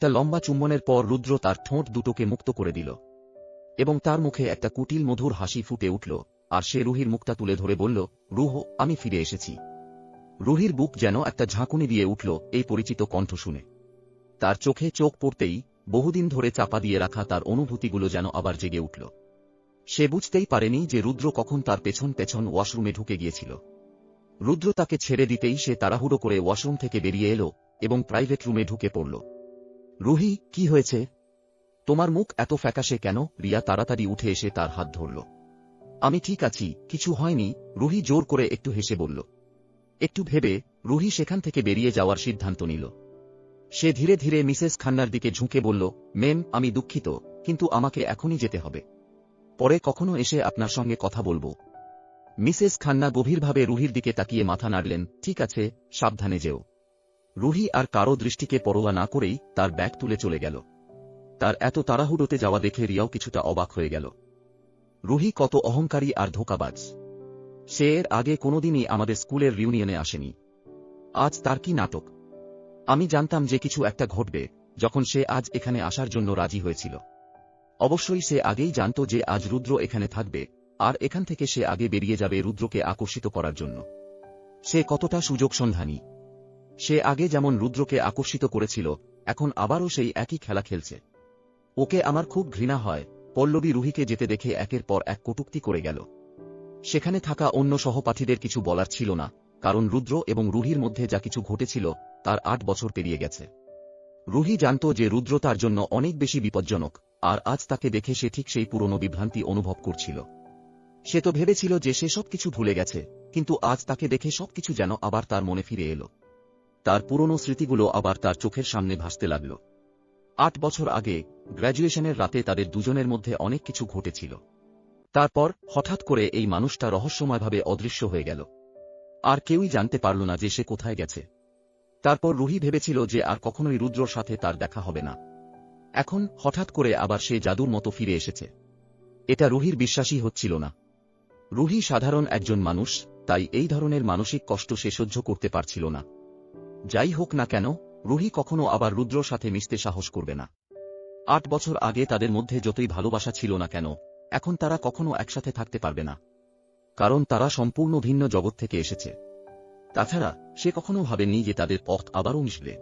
একটা লম্বা চুম্বনের পর রুদ্র তার ঠোঁট দুটোকে মুক্ত করে দিল এবং তার মুখে একটা কুটিল মধুর হাসি ফুটে উঠল, আর সে রুহির মুখটা তুলে ধরে বলল, রুহ, আমি ফিরে এসেছি। রুহির বুক যেন একটা ঝাঁকুনি দিয়ে উঠল এই পরিচিত কণ্ঠ শুনে। তার চোখে চোখ পড়তেই বহুদিন ধরে চাপা দিয়ে রাখা তার অনুভূতিগুলো যেন আবার জেগে উঠল। সে বুঝতেই পারেনি যে রুদ্র কখন তার পেছন পেছন ওয়াশরুমে ঢুকে গিয়েছিল। রুদ্র তাকে ছেড়ে দিতেই সে তাড়াহুড়ো করে ওয়াশরুম থেকে বেরিয়ে এলো এবং প্রাইভেট রুমে ঢুকে পড়ল। রুহি, কি হয়েছে? তোমার মুখ এত ফ্যাকাশে কেন? রিয়া তাড়াতাড়ি উঠে এসে তার হাত ধরল। আমি ঠিক আছি, কিছু হয়নি, রুহি জোর করে একটু হেসে বলল। একটু ভেবে রুহি সেখান থেকে বেরিয়ে যাওয়ার সিদ্ধান্ত নিল। সে ধীরে ধীরে মিসেস খান্নার দিকে ঝুঁকে বলল, মেম, আমি দুঃখিত, কিন্তু আমাকে এখনই যেতে হবে। পরে কখনো এসে আপনার সঙ্গে কথা বলবো। মিসেস খান্না গভীরভাবে রুহির দিকে তাকিয়ে মাথা নাড়লেন। ঠিক আছে, সাবধানে যেও। রুহি আর কারো দৃষ্টিকে পরোয়া না করেই তার ব্যাগ তুলে চলে গেল। তার এত তাড়াহুড়োতে যাওয়া দেখে রিয়াও কিছুটা অবাক হয়ে গেল। রুহি কত অহংকারী আর ধোঁকাবাজ! সে এর আগে কোনোদিনই আমাদের স্কুলের রিউনিয়নে আসেনি। আজ তার কি নাটক! আমি জানতাম যে কিছু একটা ঘটবে যখন সে আজ এখানে আসার জন্য রাজি হয়েছিল। অবশ্যই সে আগেই জানত যে আজ রুদ্র এখানে থাকবে, আর এখান থেকে সে আগে বেরিয়ে যাবে রুদ্রকে আকর্ষিত করার জন্য। সে কতটা সুযোগ সন্ধানী! সে আগে যেমন রুদ্রকে আকর্ষিত করেছিল, এখন আবারও সেই একই খেলা খেলছে। ওকে আমার খুব ঘৃণা হয়। পল্লবী রুহিকে যেতে দেখে একের পর এক কটূক্তি করে গেল। সেখানে থাকা অন্য সহপাঠীদের কিছু বলার ছিল না, কারণ রুদ্র এবং রুহির মধ্যে যা কিছু ঘটেছিল তার 8 বছর পেরিয়ে গেছে। রুহি জানত যে রুদ্র তার জন্য অনেক বেশি বিপজ্জনক, আর আজ তাকে দেখে সে ঠিক সেই পুরনো বিভ্রান্তি অনুভব করছিল। সে তো ভেবেছিল যে সে সবকিছু ভুলে গেছে, কিন্তু আজ তাকে দেখে সবকিছু যেন আবার তার মনে ফিরে এলো। তার পুরনো স্মৃতিগুলো আবার তার চোখের সামনে ভাসতে লাগল। 8 বছর আগে গ্র্যাজুয়েশনের রাতে তাদের দুজনের মধ্যে অনেক কিছু ঘটেছিল। তারপর হঠাৎ করে এই মানুষটা রহস্যময়ভাবে অদৃশ্য হয়ে গেল, আর কেউই জানতে পারল না যে সে কোথায় গেছে। তারপর রুহি ভেবেছিল যে আর কখনোই রুদ্রর সাথে তার দেখা হবে না। এখন হঠাৎ করে আবার সে জাদুর মতো ফিরে এসেছে। এটা রুহির বিশ্বাসই হচ্ছিল না। রুহি সাধারণ একজন মানুষ, তাই এই ধরনের মানসিক কষ্ট সে সহ্য করতে পারছিল না। যাই হোক না কেন, রুহি কখনো আবার রুদ্রর সাথে মিশতে সাহস করবে না। 8 বছর আগে তাদের মধ্যে যতই ভালোবাসা ছিল না কেন, এখন তারা কখনো একসাথে থাকতে পারবে না, কারণ তারা সম্পূর্ণ ভিন্ন জগৎ থেকে এসেছে। তাছাড়া সে কখনো ভাবেনি যে তাদের পথ আবারও মিশবে।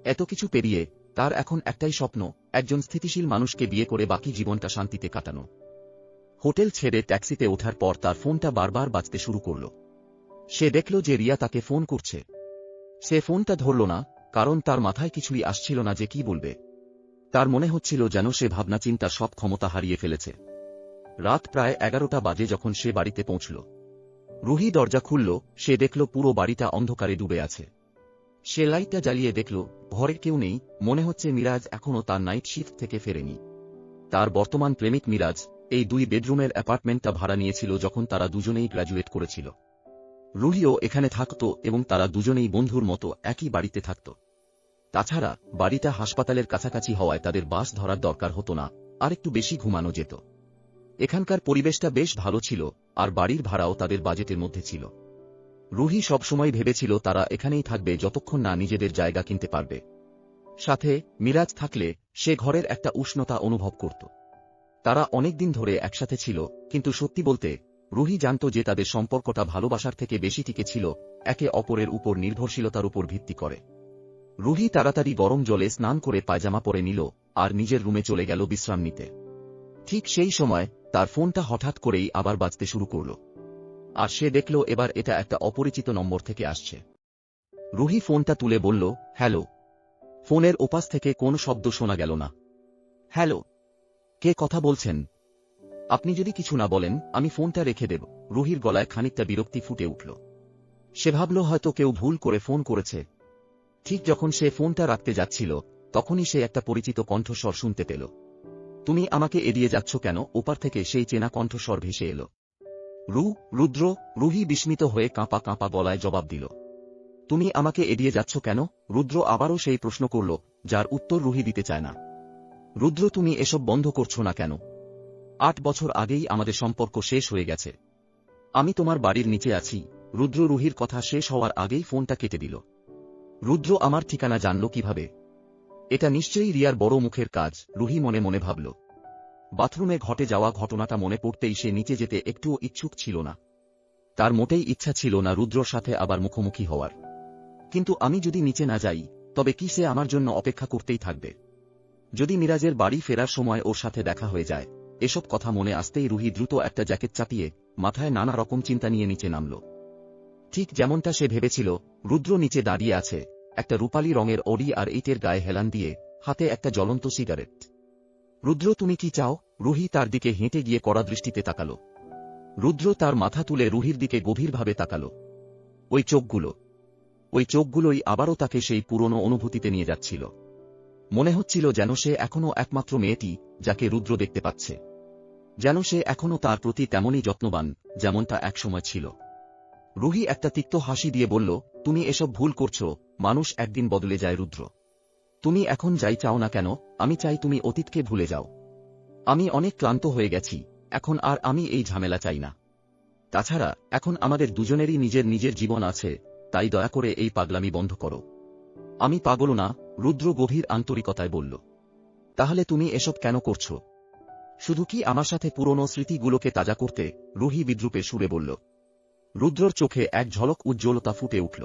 এত কিছু পেরিয়ে তার এখন একটাই স্বপ্ন, একজন স্থিতিশীল মানুষকে বিয়ে করে বাকি জীবনটা শান্তিতে কাটানো। হোটেল ছেড়ে ট্যাক্সিতে ওঠার পর তার ফোনটা বারবার বাজতে শুরু করল। সে দেখল যে রিয়া তাকে ফোন করছে। সে ফোনটা ধরল না, কারণ তার মাথায় কিছুই আসছিল না যে কি বলবে। তার মনে হচ্ছিল যেন সে ভাবনা চিন্তার সব ক্ষমতা হারিয়ে ফেলেছে। রাত প্রায় 11টা বাজে যখন সে বাড়িতে পৌঁছল। রুহি দরজা খুলল, সে দেখল পুরো বাড়িটা অন্ধকারে ডুবে আছে। সে লাইটটা জ্বালিয়ে দেখল ঘরে কেউ নেই, মনে হচ্ছে মিরাজ এখনও তার নাইট শিফট থেকে ফেরেনি। তার বর্তমান প্রেমিক মিরাজ এই 2 বেডরুমের অ্যাপার্টমেন্টটা ভাড়া নিয়েছিল যখন তারা দুজনেই গ্র্যাজুয়েট করেছিল। রুহিও এখানে থাকত এবং তারা দুজনেই বন্ধুর মতো একই বাড়িতে থাকত। তাছাড়া বাড়িটা হাসপাতালের কাছাকাছি হওয়ায় তাদের বাস ধরার দরকার হতো না, আর একটু বেশি ঘুমানো যেত। এখানকার পরিবেশটা বেশ ভালো ছিল, আর বাড়ির ভাড়াও তাদের বাজেটের মধ্যে ছিল। রুহি সবসময় ভেবেছিল তারা এখানেই থাকবে যতক্ষণ না নিজেদের জায়গা কিনতে পারবে। সাথে মিরাজ থাকলে সে ঘরের একটা উষ্ণতা অনুভব করত। তারা অনেকদিন ধরে একসাথে ছিল, কিন্তু সত্যি বলতে রুহি জানত যে তাদের সম্পর্কটা ভালোবাসার থেকে বেশি টিকে ছিল একে অপরের উপর নির্ভরশীলতার উপর ভিত্তি করে। রুহি তাড়াতাড়ি গরম জলে স্নান করে পায়জামা পরে নিল আর নিজের রুমে চলে গেল বিশ্রাম নিতে। ঠিক সেই সময় তার ফোনটা হঠাৎ করেই আবার বাজতে শুরু করল, আর সে দেখল এবার এটা একটা অপরিচিত নম্বর থেকে আসছে। রুহি ফোনটা তুলে বলল, হ্যালো। ফোনের ওপাশ থেকে কোন শব্দ শোনা গেল না। হ্যালো, কে কথা বলছেন? আপনি যদি কিছু না বলেন আমি ফোনটা রেখে দেব। রুহির গলায় খানিকটা বিরক্তি ফুটে উঠল। সে ভাবল হয়তো কেউ ভুল করে ফোন করেছে। ঠিক যখন সে ফোনটা রাখতে যাচ্ছিল তখনই সে একটা পরিচিত কণ্ঠস্বর শুনতে পেল। তুমি আমাকে এড়িয়ে যাচ্ছ কেন? ওপার থেকে সেই চেনা কণ্ঠস্বর ভেসে এলো। রুদ্র। রুহি বিস্মিত হয়ে কাঁপা কাঁপা গলায় জবাব দিল, তুমি আমাকে এড়িয়ে যাচ্ছ কেন? রুদ্র আবারও সেই প্রশ্ন করল, যার উত্তর রুহি দিতে চায় না। রুদ্র, তুমি এসব বন্ধ করছো না কেন? 8 বছর আগেই আমাদের সম্পর্ক শেষ হয়ে গেছে। আমি তোমার বাড়ির নিচে আছি। রুদ্র রুহির কথা শেষ হওয়ার আগেই ফোনটা কেটে দিল। রুদ্র আমার ঠিকানা জানল কিভাবে? এটা নিশ্চয়ই রিয়ার বড় মুখের কাজ, রুহি মনে মনে ভাবল। বাথরুমে ঘটে যাওয়া ঘটনাটা মনে পড়তেই সে নিচে যেতে একটুও ইচ্ছুক ছিল না। তার মোটেই ইচ্ছা ছিল না রুদ্রর সাথে আবার মুখোমুখি হওয়ার। কিন্তু আমি যদি নিচে না যাই, তবে কি সে আমার জন্য অপেক্ষা করতেই থাকবে? যদি মিরাজের বাড়ি ফেরার সময় ওর সাথে দেখা হয়ে যায়? এসব কথা মনে আসতেই রুহি দ্রুত একটা জ্যাকেট চাপিয়ে মাথায় নানা রকম চিন্তা নিয়ে নিচে নামল। ঠিক যেমনটা সে ভেবেছিল, রুদ্র নিচে দাঁড়িয়ে আছে, একটা রূপালী রঙের অডি আর ইটের গায়ে হেলান দিয়ে, হাতে একটা জ্বলন্ত সিগারেট। রুদ্র, তুমি কি চাও? রুহি তার দিকে হেঁটে গিয়ে কড়া দৃষ্টিতে তাকাল। রুদ্র তার মাথা তুলে রুহির দিকে গভীরভাবে তাকাল। ওই চোখগুলোই আবারও তাকে সেই পুরনো অনুভূতিতে নিয়ে যাচ্ছিল। মনে হচ্ছিল যেন সে এখনও একমাত্র মেয়েটি যাকে রুদ্র দেখতে পাচ্ছে, যেন সে এখনও তার প্রতি তেমনই যত্নবান যেমনটা একসময় ছিল। রুহি একটা তিক্ত হাসি দিয়ে বলল, তুমি এসব ভুল করছো, মানুষ একদিন বদলে যায় রুদ্র। তুমি এখন যাই চাও না কেন, আমি চাই তুমি অতীতকে ভুলে যাও। আমি অনেক ক্লান্ত হয়ে গেছি, এখন আর আমি এই ঝামেলা চাই না। তাছাড়া এখন আমাদের দুজনেরই নিজের নিজের জীবন আছে, তাই দয়া করে এই পাগলামি বন্ধ করো। আমি পাগল না, রুদ্র গভীর আন্তরিকতায় বলল। তাহলে তুমি এসব কেন করছো? শুধু কি আমার সাথে পুরনো স্মৃতিগুলোকে তাজা করতে? রুহি বিদ্রূপে সুরে বলল। রুদ্রর চোখে এক ঝলক উজ্জ্বলতা ফুটে উঠল।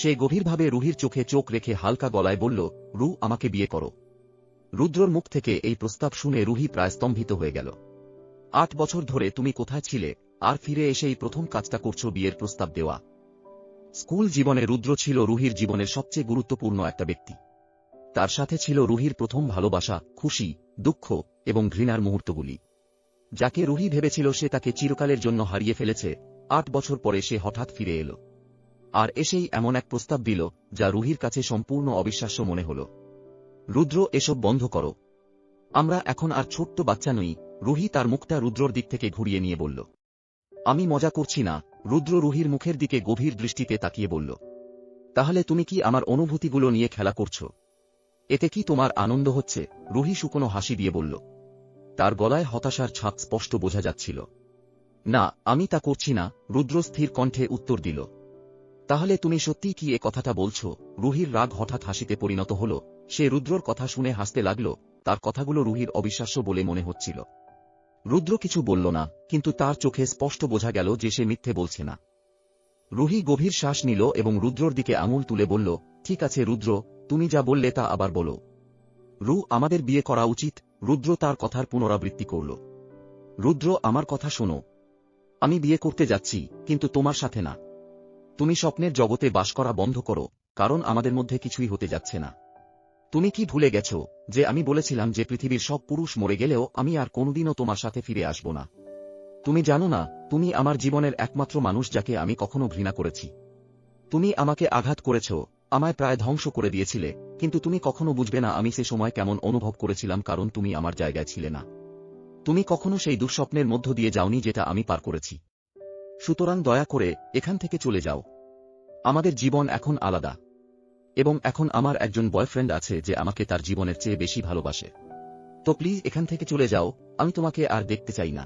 সে গভীরভাবে রুহির চোখে চোখ রেখে হালকা গলায় বলল, রু, আমাকে বিয়ে করো। রুদ্রর মুখ থেকে এই প্রস্তাব শুনে রুহি প্রায় স্তম্ভিত হয়ে গেল। 8 বছর ধরে তুমি কোথায় ছিলে, আর ফিরে এসেই প্রথম কাজটা করছো বিয়ের প্রস্তাব দেওয়া? স্কুল জীবনে রুদ্র ছিল রুহির জীবনের সবচেয়ে গুরুত্বপূর্ণ একটা ব্যক্তি। তার সাথে ছিল রুহির প্রথম ভালোবাসা, খুশি, দুঃখ এবং ঘৃণার মুহূর্তগুলি। যাকে রুহি ভেবেছিল সে তাকে চিরকালের জন্য হারিয়ে ফেলেছে, 8 বছর পরে সে হঠাৎ ফিরে এলো। আর এসেই এমন এক প্রস্তাব দিল যা রুহির কাছে সম্পূর্ণ অবিশ্বাস্য মনে হল। রুদ্র, এসব বন্ধ করো। আমরা এখন আর ছোট্ট বাচ্চা নই। রুহি তার মুখটা রুদ্রর দিক থেকে ঘুরিয়ে নিয়ে বলল। আমি মজা করছি না। রুদ্র রুহির মুখের দিকে গভীর দৃষ্টিতে তাকিয়ে বলল। তাহলে তুমি কি আমার অনুভূতিগুলো নিয়ে খেলা করছো? এতে কি তোমার আনন্দ হচ্ছে? রুহি শুকনো হাসি দিয়ে বলল। তার গলায় হতাশার ছাপ স্পষ্ট বোঝা যাচ্ছিল। না, আমি তা করছি না, রুদ্র স্থির কণ্ঠে উত্তর দিল। তাহলে তুমি সত্যিই কি এ কথাটা বলছো? রুহির রাগ হঠাৎ হাসিতে পরিণত হল। সে রুদ্রর কথা শুনে হাসতে লাগল। তার কথাগুলো রুহির অবিশ্বাস্য বলে মনে হচ্ছিল। রুদ্র কিছু বলল না, কিন্তু তার চোখে স্পষ্ট বোঝা গেল যে সে মিথ্যে বলছে না। রুহি গভীর শ্বাস নিল এবং রুদ্রর দিকে আঙুল তুলে বলল, ঠিক আছে রুদ্র, তুমি যা বললে তা আবার বলো। রু, আমাদের বিয়ে করা উচিত। রুদ্র তার কথার পুনরাবৃত্তি করল। রুদ্র, আমার কথা শোনো। আমি বিয়ে করতে যাচ্ছি, কিন্তু তোমার সাথে না। তুমি স্বপ্নের জগতে বাস করা বন্ধ করো, কারণ আমাদের মধ্যে কিছুই হতে যাচ্ছে না। তুমি কি ভুলে গেছো যে আমি বলেছিলাম যে পৃথিবীর সব পুরুষ মরে গেলেও আমি আর কোনোদিনও তোমার সাথে ফিরে আসব না? তুমি জানো না, তুমি আমার জীবনের একমাত্র মানুষ যাকে আমি কখনো ঘৃণা করেছি। তুমি আমাকে আঘাত করেছ, আমায় প্রায় ধ্বংস করে দিয়েছিলে, কিন্তু তুমি কখনো বুঝবে না আমি সে সময় কেমন অনুভব করেছিলাম, কারণ তুমি আমার জায়গায় ছিলে না। তুমি কখনো সেই দুঃস্বপ্নের মধ্য দিয়ে যাওনি যেটা আমি পার করেছি। সুতরাং দয়া করে এখান থেকে চলে যাও। আমাদের জীবন এখন আলাদা। এবং এখন আমার একজন বয়ফ্রেন্ড আছে যে আমাকে তার জীবনের চেয়ে বেশি ভালোবাসে। তো প্লিজ এখান থেকে চলে যাও, আমি তোমাকে আর দেখতে চাই না।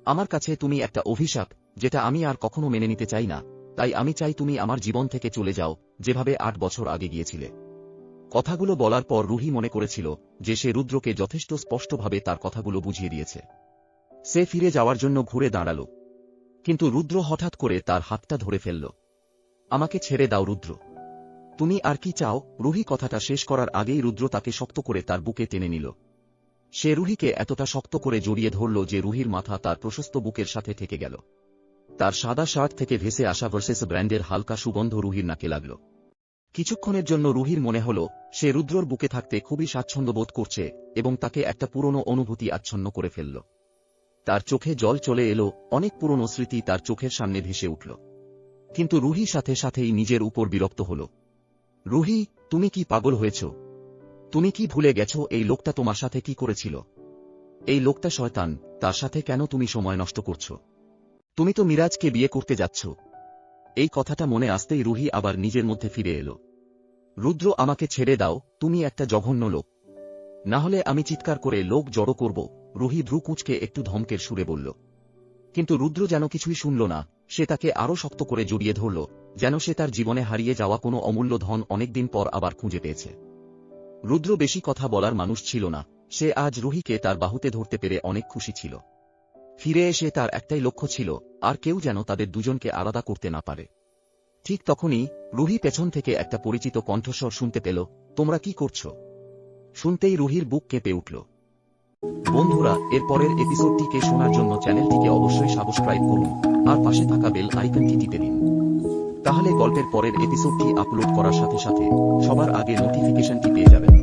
আমার কাছে তুমি একটা অভিশাপ, যেটা আমি আর কখনো মেনে নিতে চাই না, তাই আমি চাই তুমি আমার জীবন থেকে চলে যাও, যেভাবে 8 বছর আগে গিয়েছিলে। কথাগুলো বলার পর রুহি মনে করেছিল যে সে রুদ্রকে যথেষ্ট স্পষ্টভাবে তার কথাগুলো বুঝিয়ে দিয়েছে। সে ফিরে যাওয়ার জন্য ঘুরে দাঁড়াল, কিন্তু রুদ্র হঠাৎ করে তার হাতটা ধরে ফেলল। আমাকে ছেড়ে দাও রুদ্র। তুমি আর কি চাও? রুহি কথাটা শেষ করার আগেই রুদ্র তাকে শক্ত করে তার বুকে টেনে নিল। সে রুহিকে এতটা শক্ত করে জড়িয়ে ধরল যে রুহির মাথা তার প্রশস্ত বুকের সাথে ঠেকে গেল। তার সাদা শার্ট থেকে ভেসে আসা ভার্সেস ব্র্যান্ডের হালকা সুগন্ধ রুহির নাকে লাগল। কিছুক্ষণের জন্য রুহির মনে হল সে রুদ্রর বুকে থাকতে খুবই স্বাচ্ছন্দ্য বোধ করছে এবং তাকে একটা পুরনো অনুভূতি আচ্ছন্ন করে ফেলল। তার চোখে জল চলে এলো, অনেক পুরনো স্মৃতি তার চোখের সামনে ভেসে উঠল। কিন্তু রুহি সাথে সাথেই নিজের উপর বিরক্ত হল। রুহি, তুমি কি পাগল হয়েছ? তুমি কি ভুলে গেছ এই লোকটা তোমার সাথে কি করেছিল? এই লোকটা শয়তান, তার সাথে কেন তুমি সময় নষ্ট করছো? তুমি তো মিরাজকে বিয়ে করতে যাচ্ছ। এই কথাটা মনে আসতেই রুহি আবার নিজের মধ্যে ফিরে এলো। রুদ্র, আমাকে ছেড়ে দাও, তুমি একটা জঘন্য লোক। না হলে আমি চিৎকার করে লোক জড়ো করব। রুহি ভ্রু কুঁচকে একটু ধমকের সুরে বলল। কিন্তু রুদ্র যেন কিছুই শুনল না। সে তাকে আরো শক্ত করে জড়িয়ে ধরল, যেন সে তার জীবনে হারিয়ে যাওয়া কোনো অমূল্য ধন অনেকদিন পর আবার খুঁজে পেয়েছে। রুদ্র বেশি কথা বলার মানুষ ছিল না, সে আজ রুহিকে তার বাহুতে ধরতে পেরে অনেক খুশি ছিল। ফিরে এসে তার একটাই লক্ষ্য ছিল, আর কেউ যেন তাদের দুজনকে আলাদা করতে না পারে। ঠিক তখনই রুহি পেছন থেকে একটা পরিচিত কণ্ঠস্বর শুনতে পেল, তোমরা কি করছো? শুনতেই রুহির বুক কেঁপে উঠল। বন্ধুরা, এর পরের এপিসোডটিকে শোনার জন্য চ্যানেলটিকে অবশ্যই সাবস্ক্রাইব করুন, আর পাশে থাকা বেল আইকনটি টিপে দিন। তাহলে গল্পের পরের এপিসোডটি আপলোড করার সাথে সাথে সবার আগে নোটিফিকেশনটি পেয়ে যাবেন।